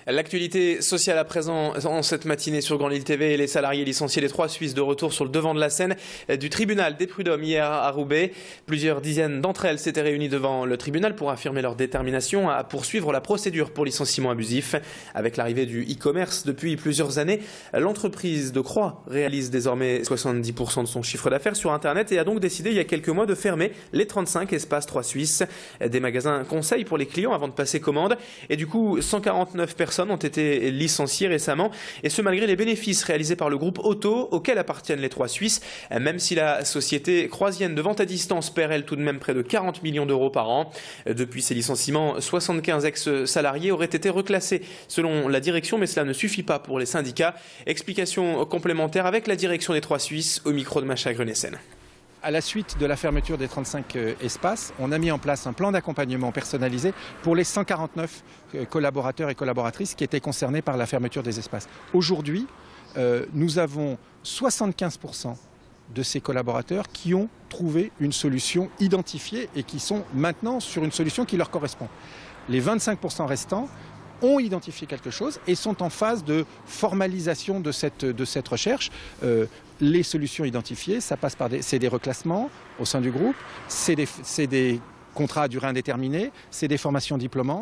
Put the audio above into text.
L'actualité sociale à présent en cette matinée sur Grand Lille TV. Les salariés licenciés des 3 Suisses de retour sur le devant de la scène du tribunal des prud'hommes hier à Roubaix. Plusieurs dizaines d'entre elles s'étaient réunies devant le tribunal pour affirmer leur détermination à poursuivre la procédure pour licenciement abusif. Avec l'arrivée du e-commerce depuis plusieurs années, l'entreprise de Croix réalise désormais 70% de son chiffre d'affaires sur Internet et a donc décidé il y a quelques mois de fermer les 35 espaces 3 Suisses. Des magasins conseils pour les clients avant de passer commande. Et du coup, 149 personnes ont été licenciées récemment, et ce malgré les bénéfices réalisés par le groupe Auto auquel appartiennent les 3 Suisses, même si la société croisienne de vente à distance perd elle tout de même près de 40 millions d'euros par an. Depuis ces licenciements, 75 ex-salariés auraient été reclassés selon la direction, mais cela ne suffit pas pour les syndicats. Explication complémentaire avec la direction des 3 Suisses au micro de Macha Grenessen. À la suite de la fermeture des 35 espaces, on a mis en place un plan d'accompagnement personnalisé pour les 149 collaborateurs et collaboratrices qui étaient concernés par la fermeture des espaces. Aujourd'hui, nous avons 75% de ces collaborateurs qui ont trouvé une solution identifiée et qui sont maintenant sur une solution qui leur correspond. Les 25% restants ont identifié quelque chose et sont en phase de formalisation de cette recherche. Les solutions identifiées, ça passe par des reclassements au sein du groupe, c'est des contrats à durée indéterminée, c'est des formations diplômantes.